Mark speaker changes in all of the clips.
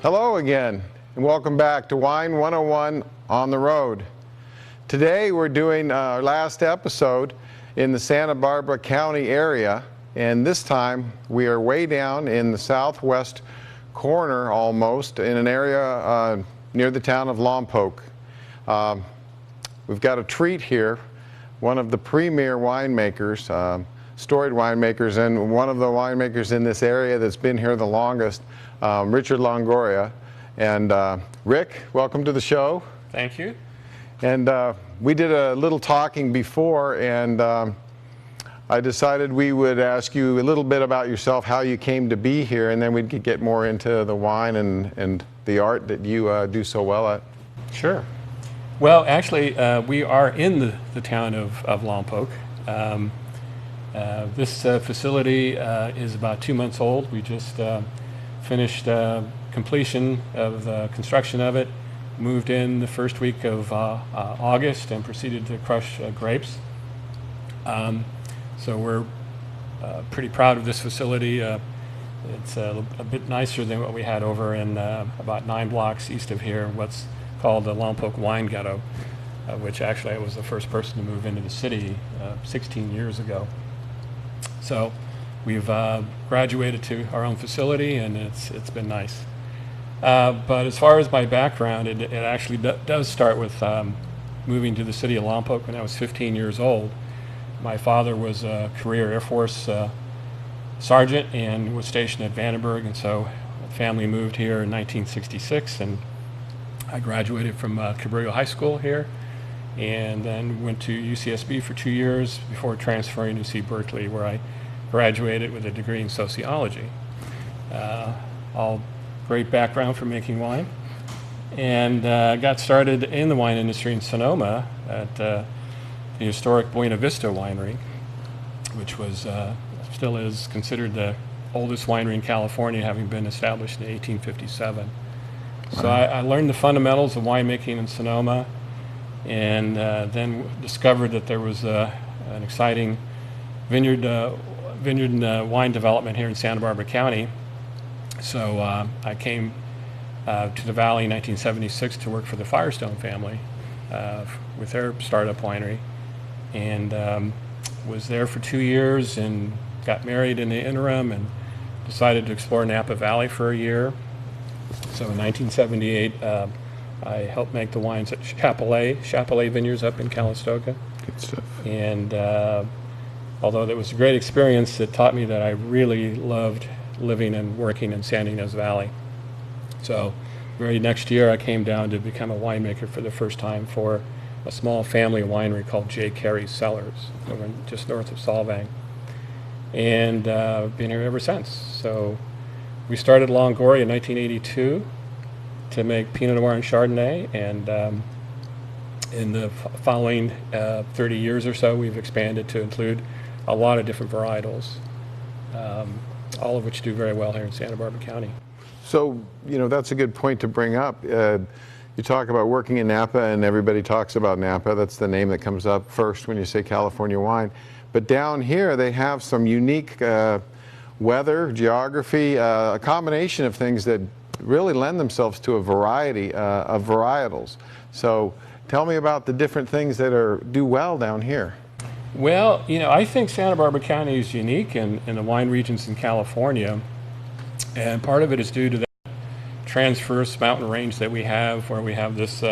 Speaker 1: Hello again, and welcome back to Wine 101 on the Road. Today we're doing our last episode in the Santa Barbara County area, and this time we are way down in the southwest corner almost in an area near the town of Lompoc. We've got a treat here, one of the premier winemakers, storied winemakers, and one of the winemakers in this area that's been here the longest, Richard Longoria. And Rick, welcome to the show.
Speaker 2: Thank you.
Speaker 1: And we did a little talking before, and I decided we would ask you a little bit about yourself, how you came to be here, and then we could get more into the wine and the art that you do so well at.
Speaker 2: Sure. Well, actually, we are in the town of Lompoc. This facility is about 2 months old. We just finished completion of the construction of it, moved in the first week of August, and proceeded to crush grapes. So we're pretty proud of this facility. It's a bit nicer than what we had over in about 9 blocks east of here, what's called the Lompoc Wine Ghetto, which actually I was the first person to move into the city 16 years ago. So we've graduated to our own facility, and it's been nice. But as far as my background, it actually does start with moving to the city of Lompoc when I was 15 years old. My father was a career Air Force sergeant and was stationed at Vandenberg, and so the family moved here in 1966, and I graduated from Cabrillo High School here, and then went to UCSB for 2 years before transferring to UC Berkeley, where I graduated with a degree in sociology. All great background for making wine, and got started in the wine industry in Sonoma at the historic Buena Vista Winery, which was still is considered the oldest winery in California, having been established in 1857. So I learned the fundamentals of winemaking in Sonoma, and then discovered that there was an exciting vineyard and wine development here in Santa Barbara County. So I came to the Valley in 1976 to work for the Firestone family with their startup winery, and was there for 2 years and got married in the interim and decided to explore Napa Valley for a year. So in 1978, I helped make the wines at Chapelet Vineyards up in Calistoga.
Speaker 1: Good stuff.
Speaker 2: And although that was a great experience, it taught me that I really loved living and working in San Ynez Valley. So very next year, I came down to become a winemaker for the first time for a small family winery called J. Carey Cellars, over just north of Solvang. And been here ever since. So we started Longoria in 1982 to make Pinot Noir and Chardonnay, and in the following 30 years or so, we've expanded to include a lot of different varietals, all of which do very well here in Santa Barbara County.
Speaker 1: So, that's a good point to bring up. You talk about working in Napa, and everybody talks about Napa. That's the name that comes up first when you say California wine. But down here, they have some unique weather, geography, a combination of things that really lend themselves to a variety of varietals. So tell me about the different things that do well down here.
Speaker 2: Well, I think Santa Barbara County is unique in the wine regions in California, and part of it is due to that transverse mountain range that we have, where we have this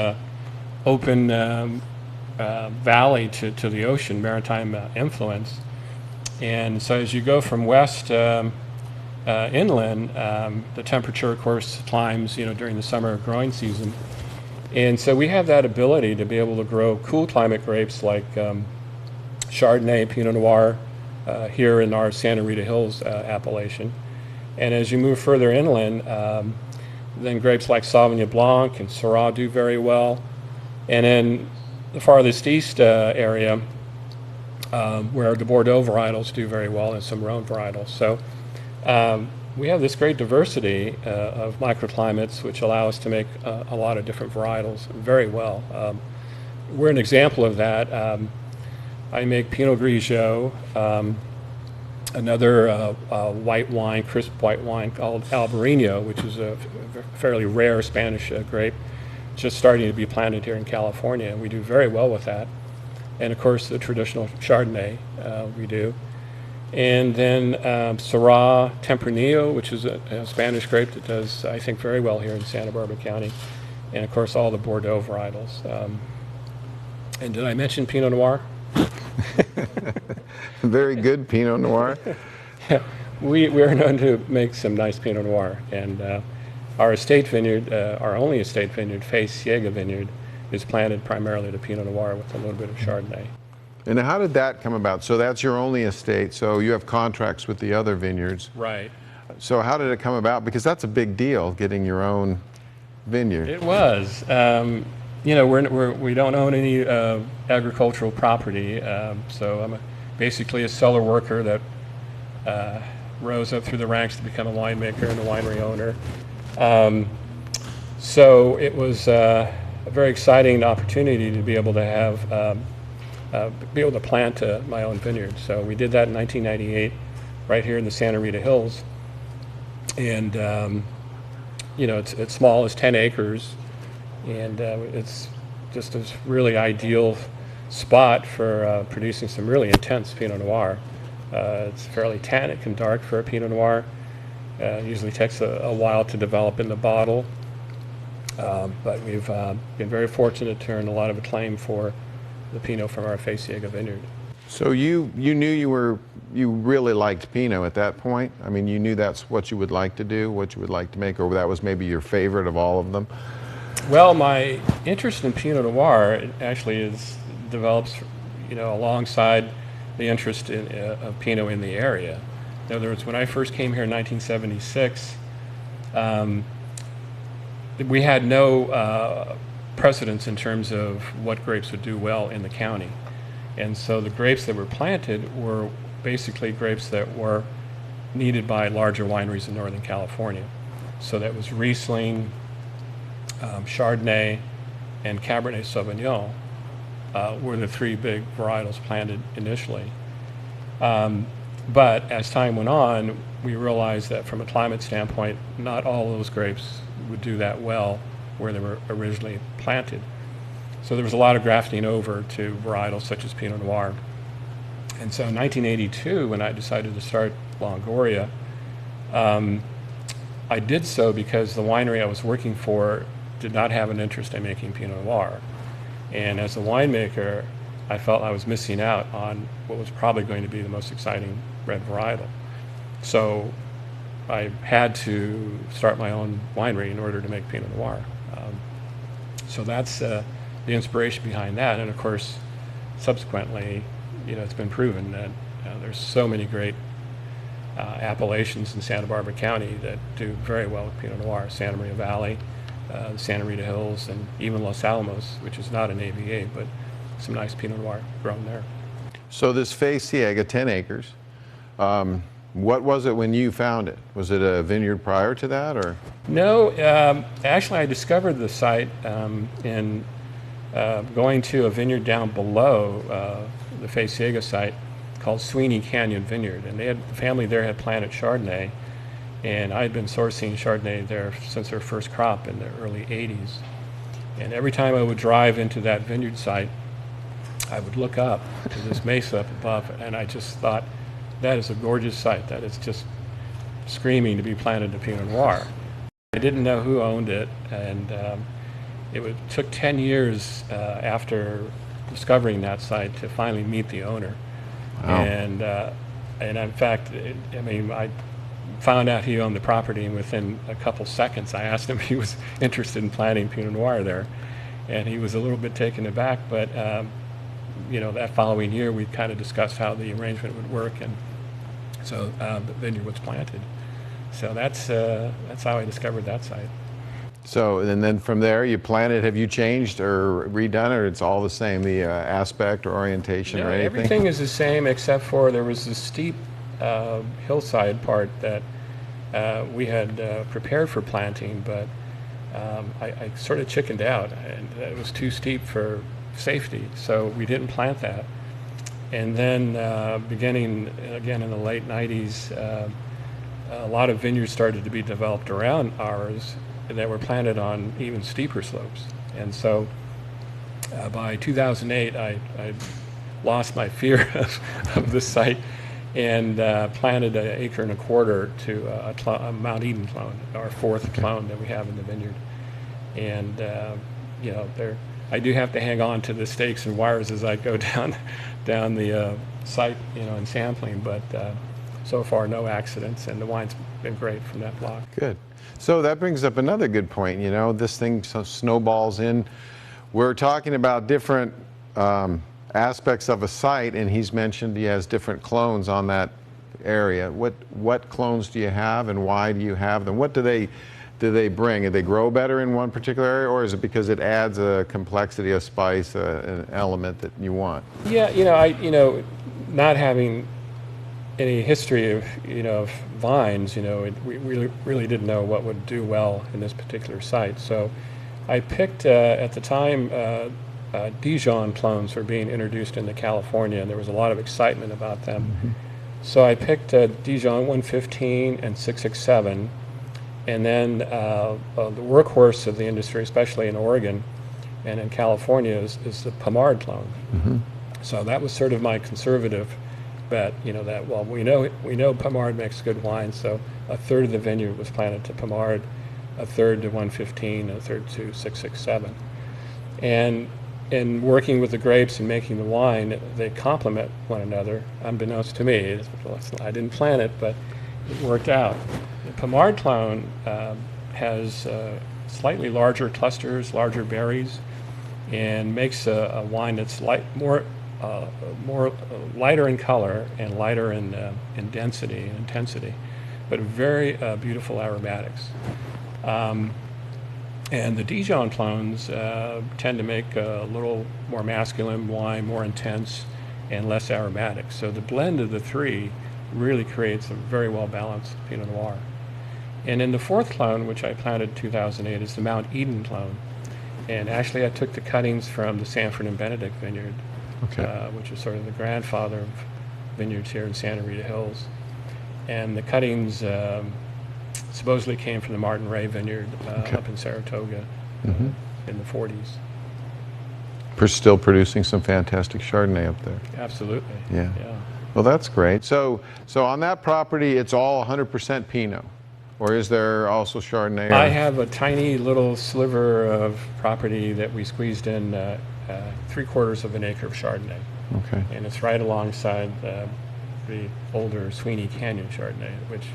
Speaker 2: open valley to the ocean, maritime influence. And so as you go from west inland, the temperature, of course, climbs, during the summer growing season. And so we have that ability to be able to grow cool climate grapes like Chardonnay, Pinot Noir, here in our Santa Rita Hills appellation. And as you move further inland, then grapes like Sauvignon Blanc and Syrah do very well. And in the farthest east area, where the Bordeaux varietals do very well, and some Rhone varietals. So we have this great diversity of microclimates, which allow us to make a lot of different varietals very well. We're an example of that. I make Pinot Grigio another white wine, crisp white wine called Albarino, which is a fairly rare Spanish grape, just starting to be planted here in California, and we do very well with that. And of course, the traditional Chardonnay we do. And then Syrah Tempranillo, which is a Spanish grape that does, I think, very well here in Santa Barbara County. And of course, all the Bordeaux varietals. And did I mention Pinot Noir?
Speaker 1: Very good Pinot Noir.
Speaker 2: Yeah, we are known to make some nice Pinot Noir. And our estate vineyard, our only estate vineyard, Fe Ciega Vineyard, is planted primarily to Pinot Noir with a little bit of Chardonnay.
Speaker 1: And how did that come about? So that's your only estate, so you have contracts with the other vineyards.
Speaker 2: Right.
Speaker 1: So how did it come about? Because that's a big deal, getting your own vineyard.
Speaker 2: It was. You know, we don't own any agricultural property, so I'm basically a cellar worker that rose up through the ranks to become a winemaker and a winery owner. So it was a very exciting opportunity to be able to have be able to plant my own vineyard. So we did that in 1998, right here in the Santa Rita Hills, and you know, it's small, it's 10 acres, and it's just a really ideal spot for producing some really intense Pinot Noir. It's fairly tannic and dark for a Pinot Noir. Usually takes a while to develop in the bottle, but we've been very fortunate to earn a lot of acclaim for the Pinot from our Fe Ciega vineyard.
Speaker 1: So you knew you really liked Pinot at that point? I mean, you knew that's what you would like to do, what you would like to make, or that was maybe your favorite of all of them?
Speaker 2: Well, my interest in Pinot Noir actually develops, you know, alongside the interest of Pinot in the area. In other words, when I first came here in 1976, we had no precedence in terms of what grapes would do well in the county. And so the grapes that were planted were basically grapes that were needed by larger wineries in Northern California. So that was Riesling, Chardonnay, and Cabernet Sauvignon were the three big varietals planted initially. But as time went on, we realized that from a climate standpoint, not all those grapes would do that well where they were originally planted. So there was a lot of grafting over to varietals such as Pinot Noir. And so in 1982, when I decided to start Longoria, I did so because the winery I was working for did not have an interest in making Pinot Noir. And as a winemaker, I felt I was missing out on what was probably going to be the most exciting red varietal. So I had to start my own winery in order to make Pinot Noir. So that's the inspiration behind that. And of course, subsequently, you know, it's been proven that there's so many great appellations in Santa Barbara County that do very well with Pinot Noir. Santa Maria Valley, the Santa Rita Hills, and even Los Alamos, which is not an AVA, but some nice Pinot Noir grown there.
Speaker 1: So this Fe Ciega, 10 acres, what was it when you found it? Was it a vineyard prior to that, or?
Speaker 2: No, actually I discovered the site in going to a vineyard down below the Fe Ciega site called Sweeney Canyon Vineyard, and the family there had planted Chardonnay, and I had been sourcing Chardonnay there since their first crop in the early 80s. And every time I would drive into that vineyard site, I would look up to this mesa up above, and I just thought, that is a gorgeous site. That is just screaming to be planted to Pinot Noir. I didn't know who owned it, and took 10 years after discovering that site to finally meet the owner.
Speaker 1: Wow.
Speaker 2: And in fact, I found out he owned the property, and within a couple seconds I asked him if he was interested in planting Pinot Noir there. And he was a little bit taken aback, but you know, that following year we kind of discussed how the arrangement would work, and so the vineyard was planted. So that's how I discovered that site.
Speaker 1: So, and then from there you planted, have you changed or redone it, or it's all the same, the aspect or orientation or anything?
Speaker 2: Everything is the same except for there was this steep hillside part that we had prepared for planting, but I sort of chickened out, and it was too steep for safety, so we didn't plant that. And then beginning again in the late 90s, a lot of vineyards started to be developed around ours that were planted on even steeper slopes. And so by 2008, I lost my fear of this site and planted 1.25 acres to a Mount Eden clone, our fourth clone that we have in the vineyard. And you know, I do have to hang on to the stakes and wires as I go down the site, you know, in sampling. But so far, no accidents, and the wine's been great from that block.
Speaker 1: Good. So that brings up another good point. You know, this thing snowballs in. We're talking about different aspects of a site, and he's mentioned he has different clones on that area. What clones do you have, and why do you have them? What do they bring? Do they grow better in one particular area, or is it because it adds a complexity, a spice, an element that you want?
Speaker 2: Yeah, not having any history of vines, we really didn't know what would do well in this particular site. So I picked at the time Dijon clones were being introduced into California, and there was a lot of excitement about them. Mm-hmm. So I picked Dijon 115 and 667. And then the workhorse of the industry, especially in Oregon and in California, is the Pommard clone. Mm-hmm. So that was sort of my conservative bet. That we know Pommard makes good wine. So a third of the vineyard was planted to Pommard, a third to 115, a third to 667. And in working with the grapes and making the wine, they complement one another. Unbeknownst to me, I didn't plan it, but it worked out. The Pommard clone has slightly larger clusters, larger berries, and makes a wine that's more lighter in color and lighter in density and intensity, but very beautiful aromatics. And the Dijon clones tend to make a little more masculine wine, more intense, and less aromatic. So the blend of the three really creates a very well-balanced Pinot Noir. And in the fourth clone, which I planted in 2008, is the Mount Eden clone. And actually I took the cuttings from the Sanford and Benedict vineyard, which is sort of the grandfather of vineyards here in Santa Rita Hills. And the cuttings supposedly came from the Martin Ray vineyard up in Saratoga in the 40s.
Speaker 1: We're still producing some fantastic Chardonnay up there.
Speaker 2: Absolutely.
Speaker 1: Yeah. Well, that's great. So on that property, it's all 100% Pinot, or is there also Chardonnay?
Speaker 2: I have a tiny little sliver of property that we squeezed in 3/4 of an acre of Chardonnay.
Speaker 1: Okay.
Speaker 2: And it's right alongside the older Sweeney Canyon Chardonnay, which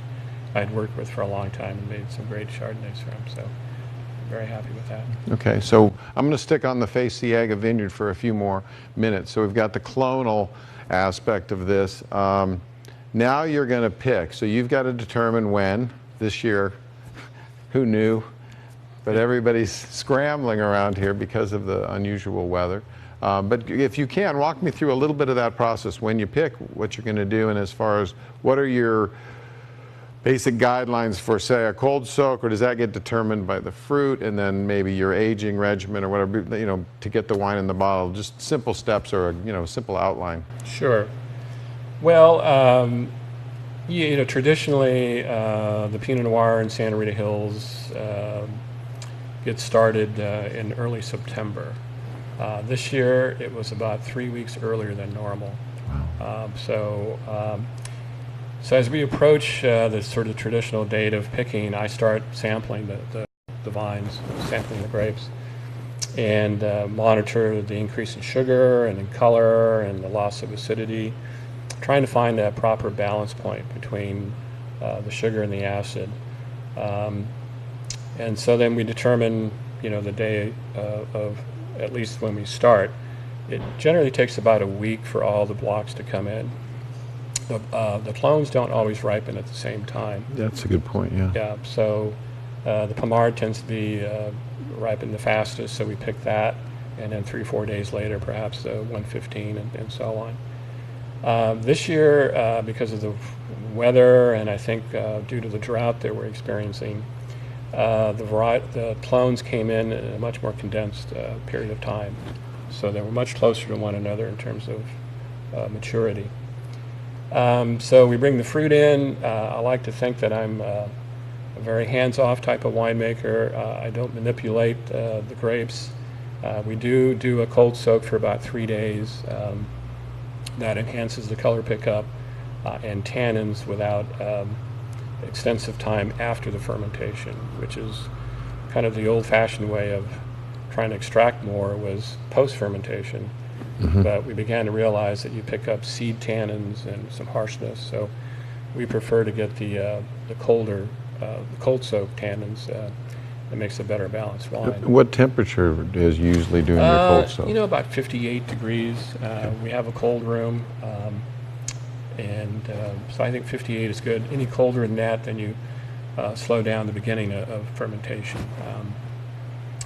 Speaker 2: I'd worked with for a long time and made some great Chardonnays from. So I'm very happy with that.
Speaker 1: Okay, so I'm going to stick on the Faciaga vineyard for a few more minutes. So we've got the clonal aspect of this. Now you're going to pick. So you've got to determine when this year. Who knew? But everybody's scrambling around here because of the unusual weather. But if you can, walk me through a little bit of that process. When you pick what you're going to do, and as far as what are your basic guidelines for, say, a cold soak, or does that get determined by the fruit, and then maybe your aging regimen or whatever, to get the wine in the bottle? Just simple steps or a simple outline.
Speaker 2: Sure. Well, traditionally the Pinot Noir in Santa Rita Hills gets started in early September. This year it was about 3 weeks earlier than normal. Wow. So as we approach the sort of traditional date of picking, I start sampling the vines, sampling the grapes, and monitor the increase in sugar and in color and the loss of acidity, trying to find a proper balance point between the sugar and the acid. And so then we determine, the day of at least when we start. It generally takes about a week for all the blocks to come in. The clones don't always ripen at the same time.
Speaker 1: That's a good point, yeah.
Speaker 2: Yeah, so the Pommard tends to be ripened the fastest, so we pick that, and then 3 or 4 days later, perhaps the 115 and so on. This year, because of the weather, and I think due to the drought that we're experiencing, the clones came in a much more condensed period of time. So they were much closer to one another in terms of maturity. So we bring the fruit in. I like to think that I'm a very hands-off type of winemaker. I don't manipulate the grapes. We do a cold soak for about 3 days. That enhances the color pickup and tannins without extensive time after the fermentation, which is kind of the old-fashioned way of trying to extract more was post-fermentation. But we began to realize that you pick up seed tannins and some harshness, so we prefer to get the colder, cold soak tannins. It makes a better balanced wine.
Speaker 1: What temperature is usually doing your cold soak?
Speaker 2: You know, about 58 degrees. We have a cold room, and so I think 58 is good. Any colder than that, then you slow down the beginning of fermentation.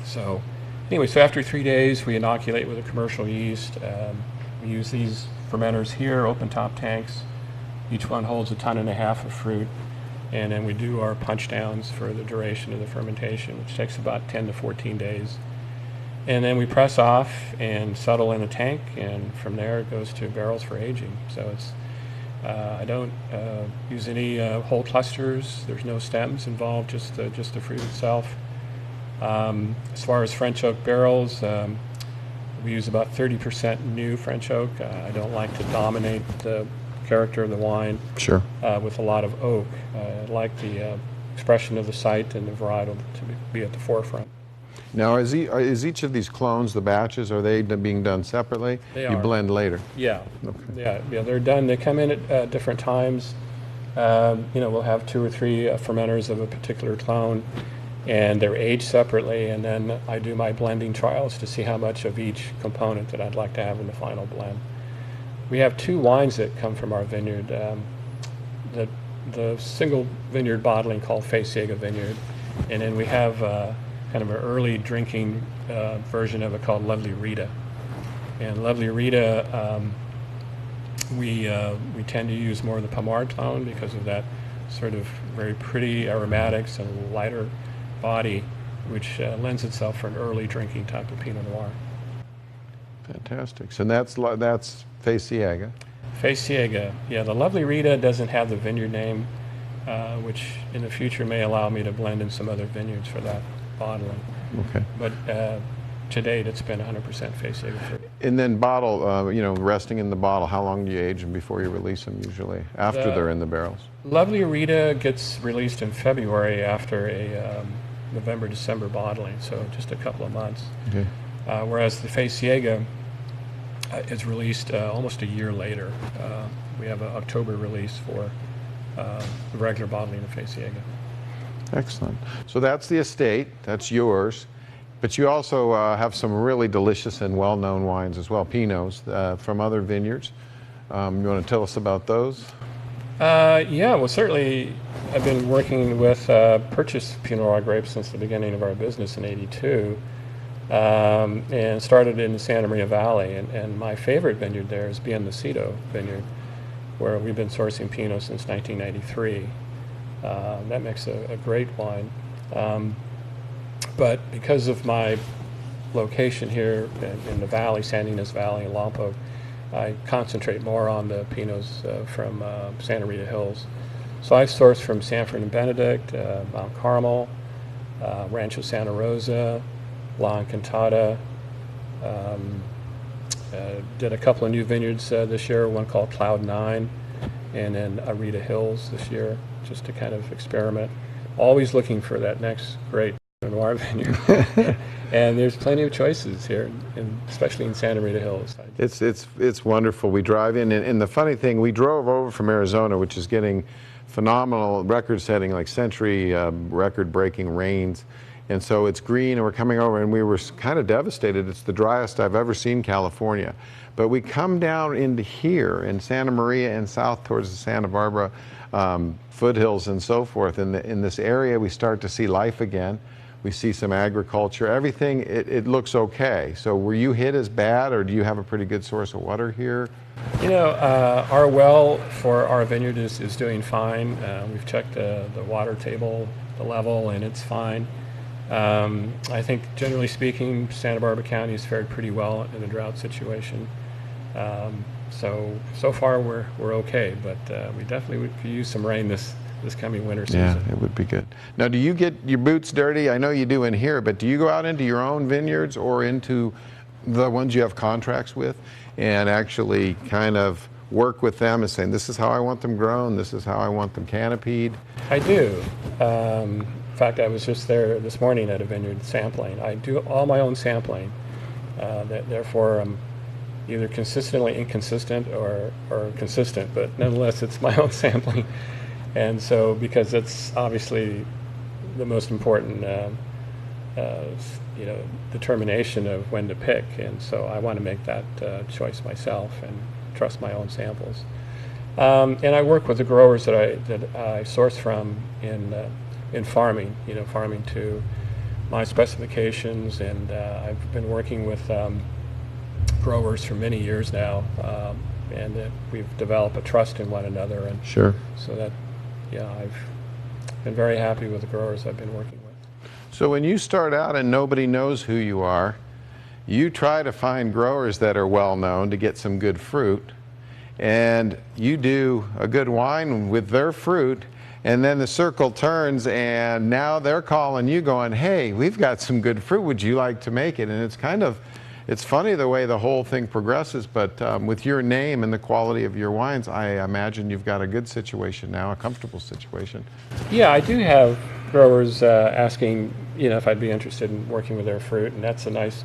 Speaker 2: So anyway, so after 3 days, we inoculate with a commercial yeast. We use these fermenters here, open top tanks. Each one holds 1.5 tons of fruit. And then we do our punch downs for the duration of the fermentation, which takes about 10 to 14 days. And then we press off and settle in a tank, and from there it goes to barrels for aging. So it's I don't use any whole clusters. There's no stems involved, just the fruit itself. As far as French oak barrels, we use about 30% new French oak. I don't like to dominate the character of the wine with a lot of oak. I like the expression of the site and the varietal to be at the forefront.
Speaker 1: Now, is each of these clones, the batches, are they being done separately?
Speaker 2: They
Speaker 1: You
Speaker 2: are.
Speaker 1: blend later?
Speaker 2: Yeah.
Speaker 1: Okay.
Speaker 2: Yeah, they're done. They come in at different times. We'll have 2 or 3 fermenters of a particular clone, and they're aged separately, and then I do my blending trials to see how much of each component that I'd like to have in the final blend. We have 2 wines that come from our vineyard. The single vineyard bottling called Faciega Vineyard, and then we have kind of an early drinking version of it called Lovely Rita. And Lovely Rita, we tend to use more of the Pommard clone because of that sort of very pretty aromatics and lighter body, which lends itself for an early drinking type of Pinot Noir.
Speaker 1: Fantastic. So that's Faciega.
Speaker 2: Faciega. Yeah, the Lovely Rita doesn't have the vineyard name, which in the future may allow me to blend in some other vineyards for that bottling.
Speaker 1: Okay.
Speaker 2: But to date, it's been 100% Faciega fruit.
Speaker 1: And then bottle, resting in the bottle, how long do you age them before you release them usually, after they're in the barrels?
Speaker 2: Lovely Rita gets released in February after a November-December bottling, so just a couple of months.
Speaker 1: Okay.
Speaker 2: Whereas the Faciega is released almost a year later. We have an October release for the regular bottling of Faciega.
Speaker 1: Excellent. So that's the estate, that's yours, but you also have some really delicious and well-known wines as well, Pinots, from other vineyards. You want to tell us about those?
Speaker 2: Yeah, well, certainly I've been working with purchased Pinot Noir grapes since the beginning of our business in '82. And started in the Santa Maria Valley, and my favorite vineyard there is Bien Nacido Vineyard, where we've been sourcing Pinot since 1993. That makes a great wine. But because of my location here in the valley, San Ynez Valley and Lompoc, I concentrate more on the Pinots from Santa Rita Hills. So I source from Sanford and Benedict, Mount Carmel, Rancho Santa Rosa, La Encantada. Did a couple of new vineyards this year, one called Cloud 9, and then Arita Hills this year, just to kind of experiment. Always looking for that next great Pinot Noir vineyard. And there's plenty of choices here, especially in Santa Rita Hills.
Speaker 1: It's wonderful. We drive in, and the funny thing, we drove over from Arizona, which is getting phenomenal record-setting, like century record-breaking rains. And so it's green, and we're coming over, and we were kind of devastated. It's the driest I've ever seen California. But we come down into here in Santa Maria and south towards the Santa Barbara foothills and so forth. In this area, we start to see life again. We see some agriculture. Everything, it looks okay. So were you hit as bad, or do you have a pretty good source of water here?
Speaker 2: You know, our well for our vineyard is doing fine. We've checked the water table, the level, and it's fine. I think, generally speaking, Santa Barbara County has fared pretty well in the drought situation. so far we're okay, but we definitely could use some rain this coming winter season.
Speaker 1: Yeah, it would be good. Now, do you get your boots dirty? I know you do in here, but do you go out into your own vineyards or into the ones you have contracts with and actually kind of work with them and saying, this is how I want them grown, this is how I want them canopied?
Speaker 2: I do. In fact, I was just there this morning at a vineyard sampling. I do all my own sampling. Therefore, I'm either consistently inconsistent or consistent, but nonetheless, it's my own sampling. And so, because it's obviously the most important, determination of when to pick, and so I want to make that choice myself and trust my own samples. And I work with the growers that I source from in farming, farming to my specifications, and I've been working with growers for many years now, and we've developed a trust in one another, and
Speaker 1: Sure.
Speaker 2: so that. Yeah, I've been very happy with the growers I've been working with.
Speaker 1: So when you start out and nobody knows who you are, you try to find growers that are well known to get some good fruit, and you do a good wine with their fruit, and then the circle turns and now they're calling you going, hey, we've got some good fruit, would you like to make it? And it's funny the way the whole thing progresses, but with your name and the quality of your wines, I imagine you've got a good situation now, a comfortable situation.
Speaker 2: Yeah, I do have growers asking, if I'd be interested in working with their fruit, and that's a nice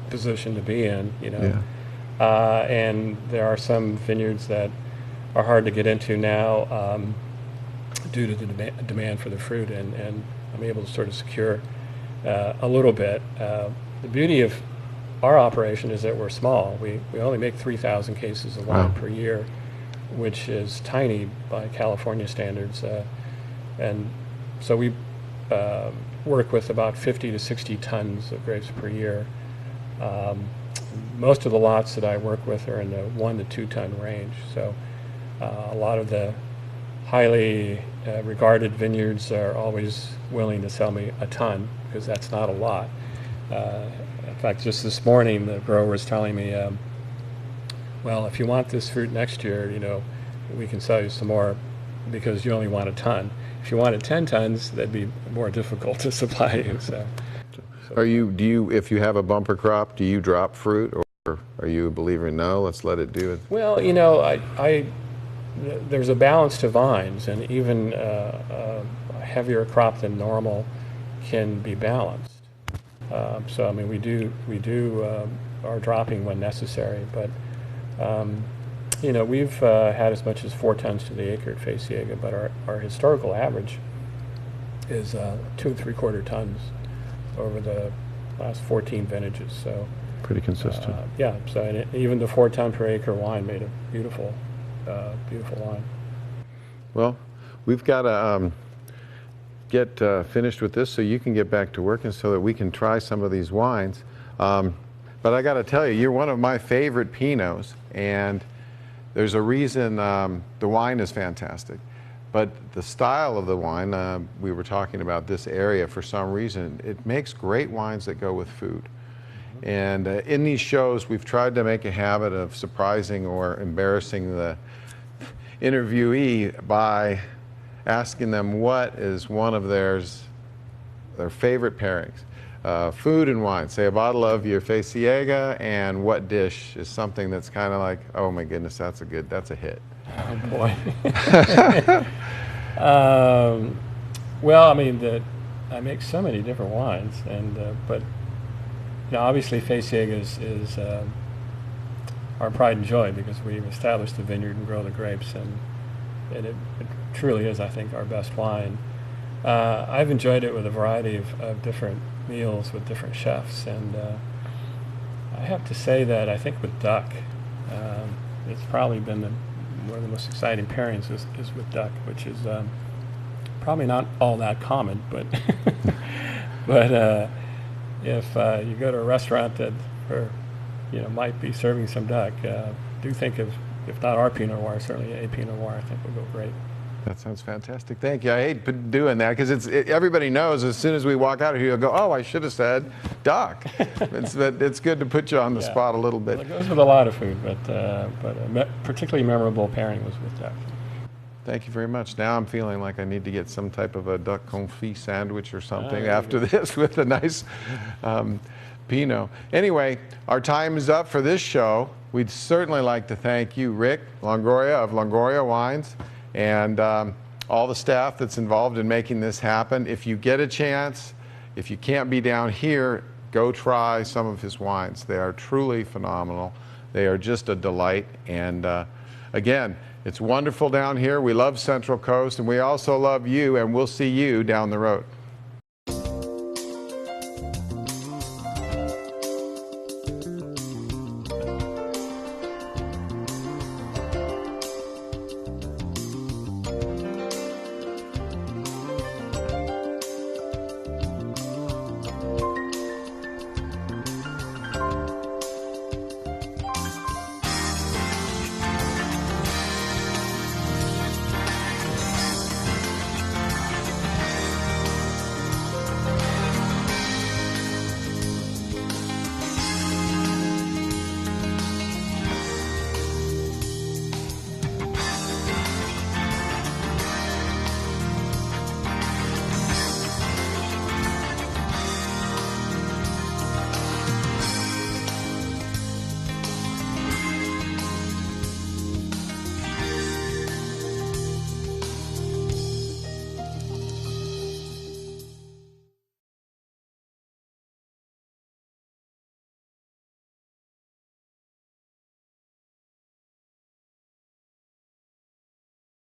Speaker 2: position to be in,
Speaker 1: Yeah.
Speaker 2: And there are some vineyards that are hard to get into now due to the demand for the fruit, and I'm able to sort of secure a little bit. The beauty of our operation is that we're small. We only make 3,000 cases of wine per year, which is tiny by California standards. And so we work with about 50 to 60 tons of grapes per year. Most of the lots that I work with are in the 1 to 2 ton range. So a lot of the highly regarded vineyards are always willing to sell me a ton, because that's not a lot. In fact, just this morning, the grower was telling me, well, if you want this fruit next year, we can sell you some more because you only want a ton. If you wanted 10 tons, that'd be more difficult to supply you. So
Speaker 1: If you have a bumper crop, do you drop fruit, or are you a believer in no, let's let it do it?
Speaker 2: Well, there's a balance to vines, and even a heavier crop than normal can be balanced. So we do are dropping when necessary, but we've had as much as 4 tons to the acre at Faciega, but our historical average is 2 3/4 tons over the last 14 vintages. So
Speaker 1: Pretty consistent.
Speaker 2: yeah. So even the 4 ton per acre wine made a beautiful wine.
Speaker 1: Well, we've got to get finished with this so you can get back to working so that we can try some of these wines. But I got to tell you, you're one of my favorite Pinots, and there's a reason. The wine is fantastic, but the style of the wine, we were talking about this area for some reason, it makes great wines that go with food. And in these shows, we've tried to make a habit of surprising or embarrassing the interviewee by asking them what is one of their favorite pairings. Food and wine. Say a bottle of your Faciega, and what dish is something that's kind of like, oh my goodness, that's a hit.
Speaker 2: Oh boy. Well, I make so many different wines, but obviously Faciega is our pride and joy, because we've established the vineyard and grow the grapes, and it truly is, I think, our best wine. I've enjoyed it with a variety of different meals with different chefs, and I have to say that I think with duck, it's probably been one of the most exciting pairings is with duck, which is probably not all that common, but but if you go to a restaurant that might be serving some duck, do think of, if not our Pinot Noir, certainly a Pinot Noir, I think would go great.
Speaker 1: That sounds fantastic. Thank you. I hate doing that because everybody knows as soon as we walk out of here, you'll go, oh, I should have said duck. It's good to put you on the spot a little bit.
Speaker 2: Well, it goes with a lot of food, but a particularly memorable pairing was with duck.
Speaker 1: Thank you very much. Now I'm feeling like I need to get some type of a duck confit sandwich or something after this with a nice Pinot. Anyway, our time is up for this show. We'd certainly like to thank you, Rick Longoria of Longoria Wines, and all the staff that's involved in making this happen. If you get a chance, if you can't be down here, go try some of his wines. They are truly phenomenal. They are just a delight. And again, it's wonderful down here. We love Central Coast, and we also love you, and we'll see you down the road.